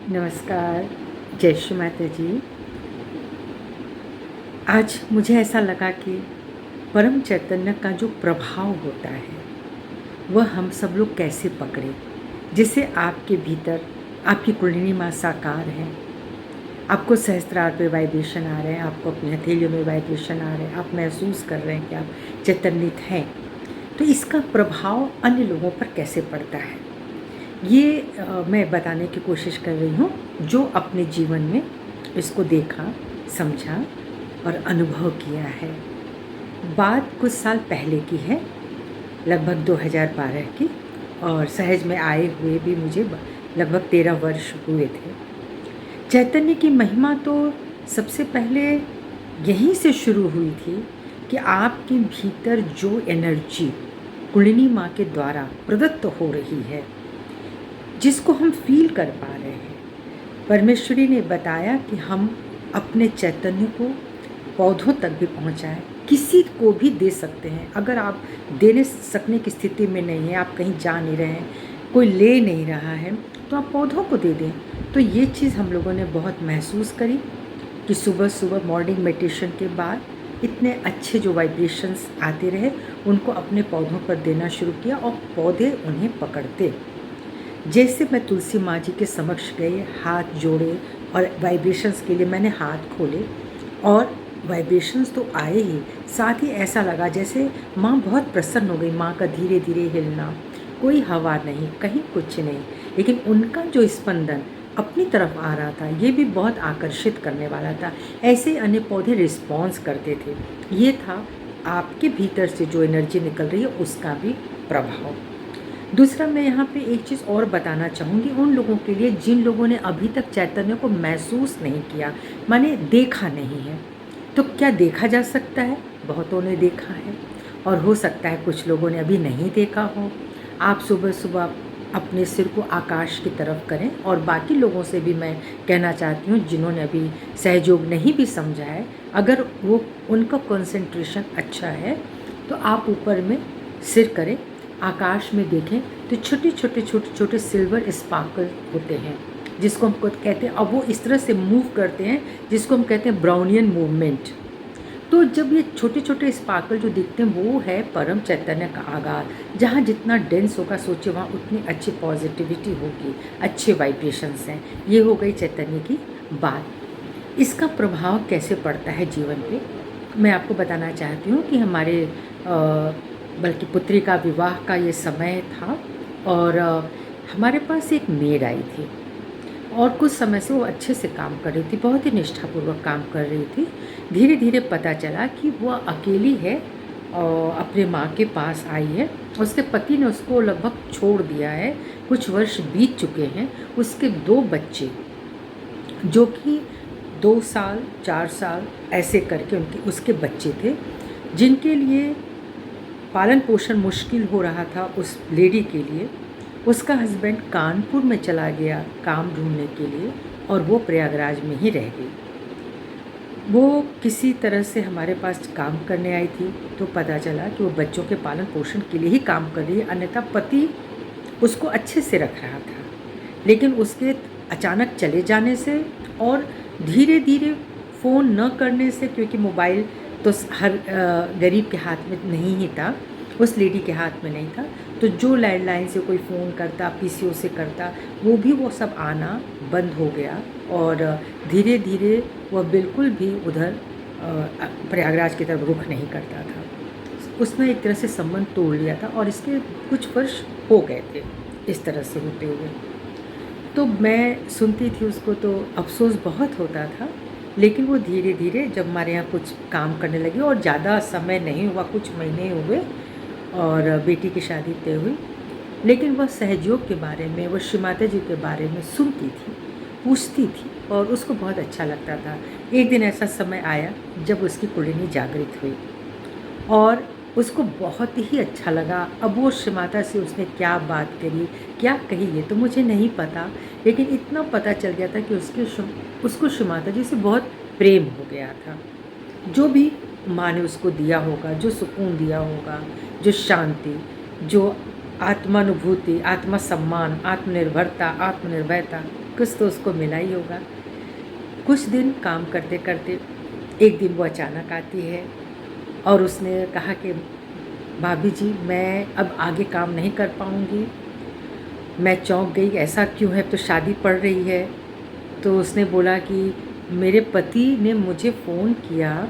नमस्कार, जय श्री माता जी। आज मुझे ऐसा लगा कि परम चैतन्य का जो प्रभाव होता है, वह हम सब लोग कैसे पकड़ें, जिससे आपके भीतर आपकी कुंडलिनी माँ साकार है, आपको सहस्त्रार पे वाइब्रेशन आ रहे हैं, आपको अपनी हथेलियों में वाइब्रेशन आ रहे हैं, आप महसूस कर रहे हैं कि आप चैतन्यित हैं। तो इसका प्रभाव अन्य लोगों पर कैसे पड़ता है, ये मैं बताने की कोशिश कर रही हूँ, जो अपने जीवन में इसको देखा, समझा और अनुभव किया है। बात कुछ साल पहले की है, लगभग 2012 की, और सहज में आए हुए भी मुझे लगभग 13 वर्ष हुए थे। चैतन्य की महिमा तो सबसे पहले यहीं से शुरू हुई थी कि आपके भीतर जो एनर्जी कुंडलिनी माँ के द्वारा प्रदत्त हो रही है, जिसको हम फील कर पा रहे हैं। परमेश्वरी ने बताया कि हम अपने चैतन्य को पौधों तक भी पहुंचाएं, किसी को भी दे सकते हैं। अगर आप देने सकने की स्थिति में नहीं है, आप कहीं जा नहीं रहे हैं, कोई ले नहीं रहा है, तो आप पौधों को दे दें। तो ये चीज़ हम लोगों ने बहुत महसूस करी कि सुबह सुबह मॉर्निंग मेडिटेशन के बाद इतने अच्छे जो वाइब्रेशंस आते रहे, उनको अपने पौधों पर देना शुरू किया और पौधे उन्हें पकड़ते। जैसे मैं तुलसी माँ जी के समक्ष गए, हाथ जोड़े और वाइब्रेशंस के लिए मैंने हाथ खोले, और वाइब्रेशंस तो आए ही, साथ ही ऐसा लगा जैसे माँ बहुत प्रसन्न हो गई। माँ का धीरे धीरे हिलना, कोई हवा नहीं, कहीं कुछ नहीं, लेकिन उनका जो स्पंदन अपनी तरफ आ रहा था, ये भी बहुत आकर्षित करने वाला था। ऐसे ही अन्य पौधे रिस्पॉन्स करते थे। ये था आपके भीतर से जो एनर्जी निकल रही है, उसका भी प्रभाव। दूसरा, मैं यहाँ पे एक चीज़ और बताना चाहूँगी उन लोगों के लिए जिन लोगों ने अभी तक चैतन्य को महसूस नहीं किया, माने देखा नहीं है। तो क्या देखा जा सकता है? बहुतों ने देखा है, और हो सकता है कुछ लोगों ने अभी नहीं देखा हो। आप सुबह सुबह अपने सिर को आकाश की तरफ करें, और बाकी लोगों से भी मैं कहना चाहती हूँ जिन्होंने अभी सहयोग नहीं भी समझा है, अगर वो उनका कंसंट्रेशन अच्छा है तो आप ऊपर में सिर करें, आकाश में देखें, तो छोटे छोटे सिल्वर स्पार्कल होते हैं, जिसको हम कहते हैं, अब वो इस तरह से मूव करते हैं जिसको हम कहते हैं ब्राउनियन मूवमेंट। तो जब ये छोटे छोटे स्पार्कल जो दिखते हैं, वो है परम चैतन्य का आगार। जहाँ जितना डेंस होगा, सोचिए वहाँ उतनी अच्छी पॉजिटिविटी होगी, अच्छे वाइब्रेशंस हैं। ये हो गई चैतन्य की बात। इसका प्रभाव कैसे पड़ता है जीवन पे, मैं आपको बताना चाहती हूँ कि हमारे बल्कि पुत्री का विवाह का ये समय था, और हमारे पास एक मेड आई थी, और कुछ समय से वो अच्छे से काम कर रही थी, बहुत ही निष्ठापूर्वक काम कर रही थी। धीरे धीरे पता चला कि वो अकेली है और अपने माँ के पास आई है। उसके पति ने उसको लगभग छोड़ दिया है, कुछ वर्ष बीत चुके हैं। उसके 2 बच्चे, जो कि 2 साल 4 साल ऐसे करके उसके बच्चे थे, जिनके लिए पालन पोषण मुश्किल हो रहा था उस लेडी के लिए। उसका हस्बैंड कानपुर में चला गया काम ढूंढने के लिए, और वो प्रयागराज में ही रह गई। वो किसी तरह से हमारे पास काम करने आई थी, तो पता चला कि वो बच्चों के पालन पोषण के लिए ही काम कर रही है, अन्यथा पति उसको अच्छे से रख रहा था। लेकिन उसके अचानक चले जाने से और धीरे धीरे फ़ोन न करने से, क्योंकि मोबाइल तो हर गरीब के हाथ में नहीं ही था, उस लेडी के हाथ में नहीं था, तो जो लैंडलाइन से कोई फ़ोन करता, पीसीओ से करता, वो सब आना बंद हो गया। और धीरे धीरे वह बिल्कुल भी उधर प्रयागराज की तरफ रुख नहीं करता था। उसने एक तरह से संबंध तोड़ लिया था, और इसके कुछ वर्ष हो गए थे इस तरह से होते हुए। तो मैं सुनती थी उसको, तो अफ़सोस बहुत होता था। लेकिन वो धीरे धीरे जब हमारे यहाँ कुछ काम करने लगी, और ज़्यादा समय नहीं हुआ, कुछ महीने हुए, और बेटी की शादी तय हुई, लेकिन वह सहयोग के बारे में, वह श्री माता जी के बारे में सुनती थी, पूछती थी, और उसको बहुत अच्छा लगता था। एक दिन ऐसा समय आया जब उसकी कुंडलिनी जागृत हुई, और उसको बहुत ही अच्छा लगा। अब वो श्री माता से उसने क्या बात करी, क्या कही, ये तो मुझे नहीं पता, लेकिन इतना पता चल गया था कि उसको श्री माता जी से बहुत प्रेम हो गया था। जो भी माँ ने उसको दिया होगा, जो सुकून दिया होगा, जो शांति, जो आत्मानुभूति, आत्मसम्मान, आत्मनिर्भरता, आत्मनिर्भरता, कुछ तो उसको मिला ही होगा। कुछ दिन काम करते करते एक दिन वो अचानक आती है और उसने कहा कि भाभी जी, मैं अब आगे काम नहीं कर पाऊँगी, मैं चौंक गई, ऐसा क्यों है, तो शादी पड़ रही है। तो उसने बोला कि मेरे पति ने मुझे फ़ोन किया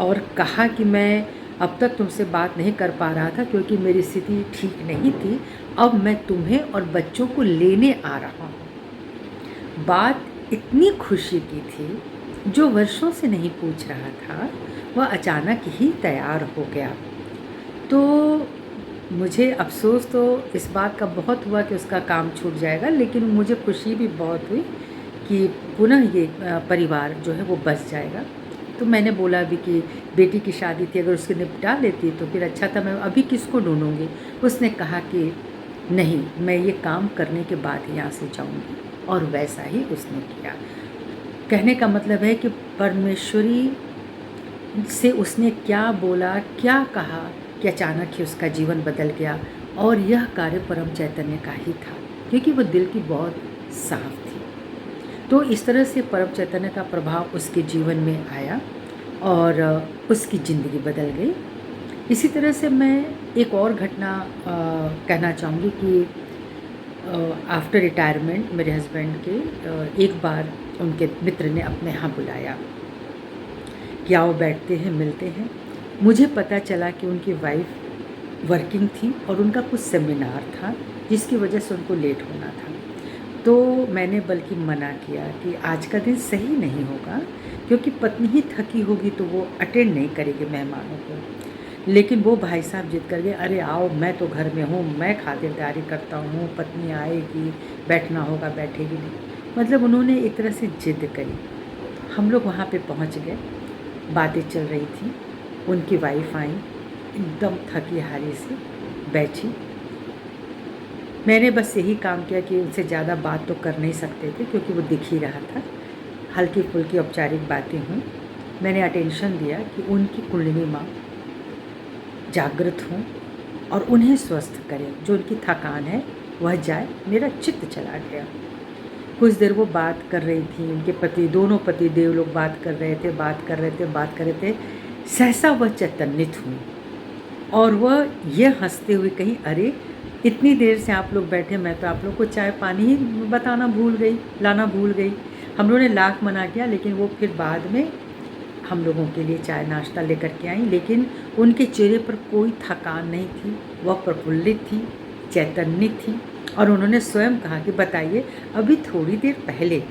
और कहा कि मैं अब तक तुमसे बात नहीं कर पा रहा था क्योंकि मेरी स्थिति ठीक नहीं थी, अब मैं तुम्हें और बच्चों को लेने आ रहा हूँ। बात इतनी खुशी की थी, जो वर्षों से नहीं पूछ रहा था वह अचानक ही तैयार हो गया। तो मुझे अफ़सोस तो इस बात का बहुत हुआ कि उसका काम छूट जाएगा, लेकिन मुझे खुशी भी बहुत हुई कि पुनः ये परिवार जो है वो बस जाएगा। तो मैंने बोला भी कि बेटी की शादी थी, अगर उसके निपटा लेती तो फिर अच्छा था, मैं अभी किसको ढूँढूँगी। उसने कहा कि नहीं, मैं ये काम करने के बाद ही यहाँ से जाऊँगी, और वैसा ही उसने किया। कहने का मतलब है कि परमेश्वरी से उसने क्या बोला, क्या कहा कि अचानक ही उसका जीवन बदल गया, और यह कार्य परम चैतन्य का ही था क्योंकि वो दिल की बहुत साफ थी। तो इस तरह से परम चैतन्य का प्रभाव उसके जीवन में आया और उसकी ज़िंदगी बदल गई। इसी तरह से मैं एक और घटना कहना चाहूँगी कि आफ्टर रिटायरमेंट मेरे हस्बैंड के एक बार उनके मित्र ने अपने यहाँ बुलाया कि आओ बैठते हैं, मिलते हैं। मुझे पता चला कि उनकी वाइफ वर्किंग थी और उनका कुछ सेमिनार था जिसकी वजह से उनको लेट होना था। तो मैंने बल्कि मना किया कि आज का दिन सही नहीं होगा क्योंकि पत्नी ही थकी होगी तो वो अटेंड नहीं करेगी मेहमानों को। लेकिन वो भाई साहब जिद कर गए, अरे आओ, मैं तो घर में हूँ, मैं खातिरदारी करता हूँ, पत्नी आएगी, बैठना होगा, बैठेगी नहीं। मतलब उन्होंने एक तरह से जिद करी। हम लोग वहाँ पे पहुँच गए, बातें चल रही थी। उनकी वाइफ आई, एकदम थकी हारी से बैठी। मैंने बस यही काम किया कि उनसे ज़्यादा बात तो कर नहीं सकते थे क्योंकि वो दिख ही रहा था, हल्की फुल्की औपचारिक बातें हुई। मैंने अटेंशन दिया कि उनकी कुंडलिनी माँ जागृत हों और उन्हें स्वस्थ करें, जो उनकी थकान है वह जाए। मेरा चित्त चला गया। कुछ देर वो बात कर रही थी, उनके पति, दोनों पति देव लोग बात कर रहे थे। सहसा वह चैतन्यित हुई और वह यह हंसते हुए कही, अरे इतनी देर से आप लोग बैठे, मैं तो आप लोग को चाय पानी ही लाना भूल गई। हम लोगों ने लाख मना किया, लेकिन वो फिर बाद में हम लोगों के लिए चाय नाश्ता लेकर के आई। लेकिन उनके चेहरे पर कोई थकान नहीं थी, वह प्रफुल्लित थी, चैतन्यित थी। और उन्होंने स्वयं कहा कि बताइए, अभी थोड़ी देर पहले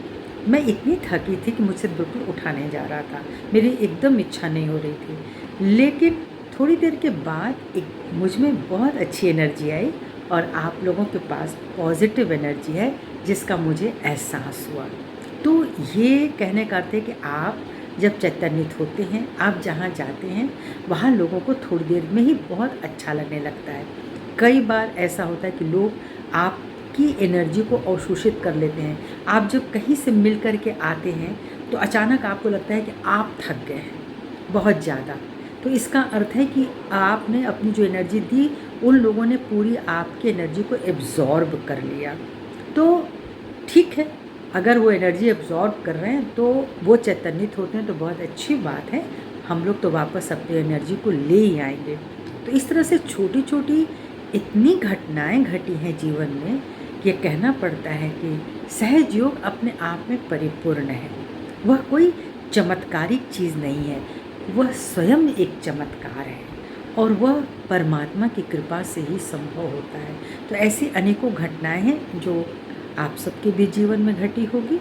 मैं इतनी थकी थी कि मुझसे बिल्कुल उठा नहीं जा रहा था, मेरी एकदम इच्छा नहीं हो रही थी, लेकिन थोड़ी देर के बाद एक मुझ में बहुत अच्छी एनर्जी आई और आप लोगों के पास पॉजिटिव एनर्जी है जिसका मुझे एहसास हुआ। तो ये कहने का अर्थ है कि आप जब चैतन्यित होते हैं, आप जहाँ जाते हैं वहाँ लोगों को थोड़ी देर में ही बहुत अच्छा लगने लगता है। कई बार ऐसा होता है कि लोग आपकी एनर्जी को अवशोषित कर लेते हैं। आप जब कहीं से मिल कर के आते हैं तो अचानक आपको लगता है कि आप थक गए हैं बहुत ज़्यादा। तो इसका अर्थ है कि आपने अपनी जो एनर्जी दी, उन लोगों ने पूरी आपकी एनर्जी को एब्जॉर्ब कर लिया। तो ठीक है, अगर वो एनर्जी एब्जॉर्ब कर रहे हैं तो वो चैतन्यित होते हैं तो बहुत अच्छी बात है। हम लोग तो वापस अपनी एनर्जी को ले ही आएंगे। तो इस तरह से छोटी छोटी इतनी घटनाएं घटी हैं जीवन में कि ये कहना पड़ता है कि सहज योग अपने आप में परिपूर्ण है। वह कोई चमत्कारिक चीज़ नहीं है, वह स्वयं एक चमत्कार है और वह परमात्मा की कृपा से ही संभव होता है। तो ऐसी अनेकों घटनाएं हैं जो आप सबके भी जीवन में घटी होगी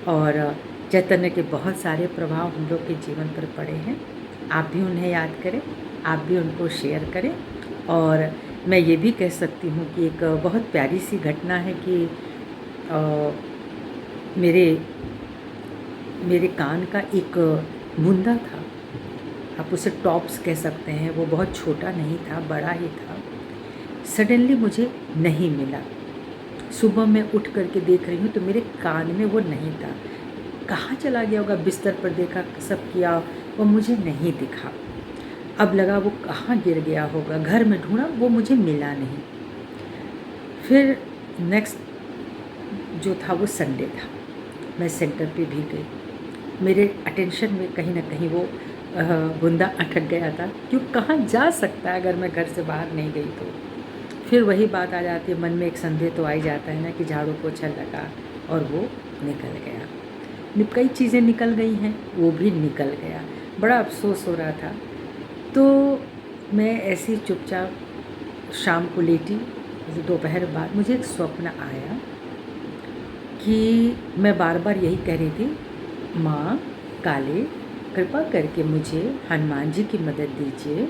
और चैतन्य के बहुत सारे प्रभाव हम लोग के जीवन पर पड़े हैं। आप भी उन्हें याद करें, आप भी उनको शेयर करें। और मैं ये भी कह सकती हूँ कि एक बहुत प्यारी सी घटना है कि मेरे कान का एक बूंदा था, आप उसे टॉप्स कह सकते हैं, वो बहुत छोटा नहीं था, बड़ा ही था। सडनली मुझे नहीं मिला। सुबह मैं उठ करके देख रही हूँ तो मेरे कान में वो नहीं था। कहाँ चला गया होगा, बिस्तर पर देखा, सब किया, वो मुझे नहीं दिखा। अब लगा वो कहाँ गिर गया होगा, घर में ढूंढा, वो मुझे मिला नहीं। फिर नेक्स्ट जो था वो संडे था। मैं सेंटर पे भी गई, मेरे अटेंशन में कहीं ना कहीं वो बूंदा अटक गया था। क्यों, कहाँ जा सकता है अगर मैं घर से बाहर नहीं गई तो। फिर वही बात आ जाती है, मन में एक संदेह तो आ ही जाता है ना कि झाड़ू पोछा लगा और वो निकल गया। कई चीज़ें निकल गई हैं, वो भी निकल गया। बड़ा अफसोस हो रहा था। तो मैं ऐसे ही चुपचाप शाम को लेटी, दोपहर बाद मुझे एक स्वप्न आया कि मैं बार बार यही कह रही थी, माँ काले, कृपा करके मुझे हनुमान जी की मदद दीजिए,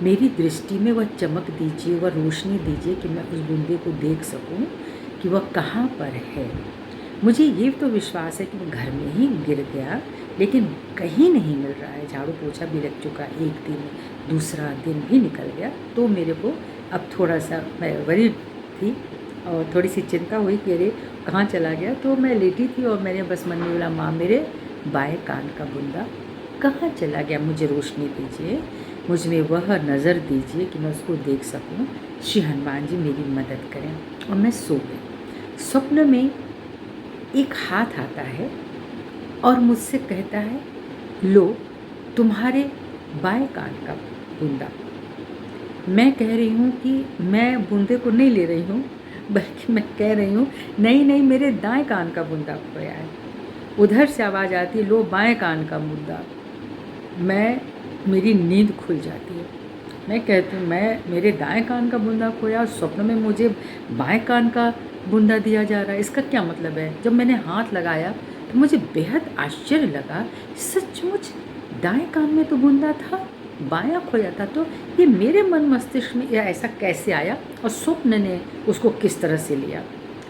मेरी दृष्टि में वह चमक दीजिए, वह रोशनी दीजिए कि मैं उस बूंदे को देख सकूं कि वह कहाँ पर है। मुझे ये तो विश्वास है कि वो घर में ही गिर गया, लेकिन कहीं नहीं मिल रहा है। झाड़ू पोछा भी लग चुका, एक दिन, दूसरा दिन भी निकल गया। तो मेरे को अब थोड़ा सा, मैं वरीड थी और थोड़ी सी चिंता हुई कि अरे कहाँ चला गया। तो मैं लेटी थी और मैंने बस मन में बोला, माँ मेरे बाएं कान का बूंदा कहाँ चला गया, मुझे रोशनी दीजिए, मुझ में वह नज़र दीजिए कि मैं उसको देख सकूं। श्री हनुमान जी मेरी मदद करें। और मैं सो गई। स्वप्न में एक हाथ आता है और मुझसे कहता है, लो तुम्हारे बाएं कान का बूंदा। मैं कह रही हूँ कि मैं बूंदे को नहीं ले रही हूँ, बल्कि मैं कह रही हूँ नहीं नहीं, मेरे दाएं कान का बूंदा खोया है। उधर से आवाज़ आती है, लो बाएं कान का बूंदा। मेरी नींद खुल जाती है। मैं कहती हूँ, मेरे दाएं कान का बूंदा खोया और स्वप्न में मुझे बाएं कान का बूंदा दिया जा रहा है, इसका क्या मतलब है। जब मैंने हाथ लगाया तो मुझे बेहद आश्चर्य लगा, सचमुच दाएं कान में तो बूंदा था, बायां खोया था। तो ये मेरे मन मस्तिष्क में ऐसा कैसे आया और स्वप्न ने उसको किस तरह से लिया।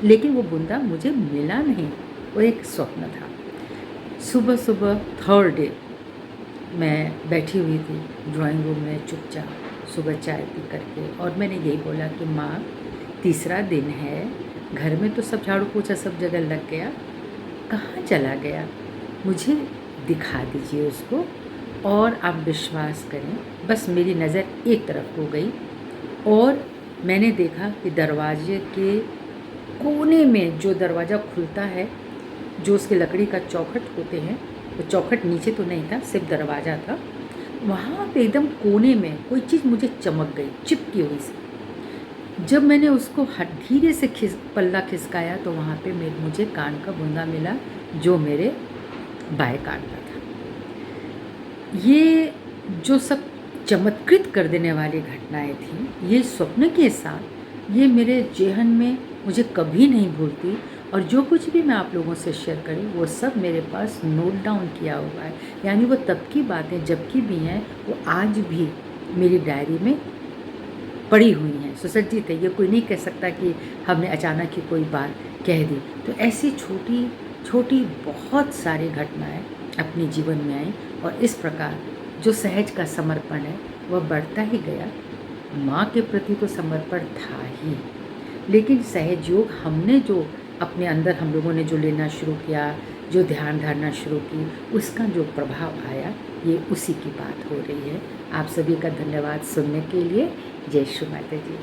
लेकिन वो बूंदा मुझे मिला नहीं, वो एक स्वप्न था। सुबह सुबह थर्ड डे मैं बैठी हुई थी ड्राइंग रूम में चुपचाप, सुबह चाय पी करके, और मैंने यही बोला कि माँ तीसरा दिन है, घर में तो सब झाड़ू पोछा सब जगह लग गया, कहाँ चला गया, मुझे दिखा दीजिए उसको। और आप विश्वास करें, बस मेरी नज़र एक तरफ हो गई और मैंने देखा कि दरवाजे के कोने में जो दरवाज़ा खुलता है, जो उसके लकड़ी का चौखट होते हैं, वो चौखट नीचे तो नहीं था, सिर्फ दरवाज़ा था, वहाँ पे एकदम कोने में कोई चीज़ मुझे चमक गई, चिपकी हुई सी। जब मैंने उसको धीरे से पल्ला खिसकाया तो वहाँ पे मुझे कान का बूंदा मिला, जो मेरे बाएं कान का था। ये जो सब चमत्कृत कर देने वाली घटनाएं थी, ये स्वप्न के साथ, ये मेरे जेहन में मुझे कभी नहीं भूलती। और जो कुछ भी मैं आप लोगों से शेयर करी, वो सब मेरे पास नोट डाउन किया हुआ है। यानी वो तब की बातें जब की भी हैं, वो आज भी मेरी डायरी में पड़ी हुई हैं, सुसज्जित है। ये कोई नहीं कह सकता कि हमने अचानक ही कोई बात कह दी। तो ऐसी छोटी छोटी बहुत सारी घटनाएं अपने जीवन में आई और इस प्रकार जो सहज का समर्पण है वह बढ़ता ही गया। माँ के प्रति तो समर्पण था ही, लेकिन सहज योग हमने जो अपने अंदर हम लोगों ने जो लेना शुरू किया, जो ध्यान धारणा शुरू की, उसका जो प्रभाव आया, ये उसी की बात हो रही है। आप सभी का धन्यवाद सुनने के लिए। जय श्री माता जी।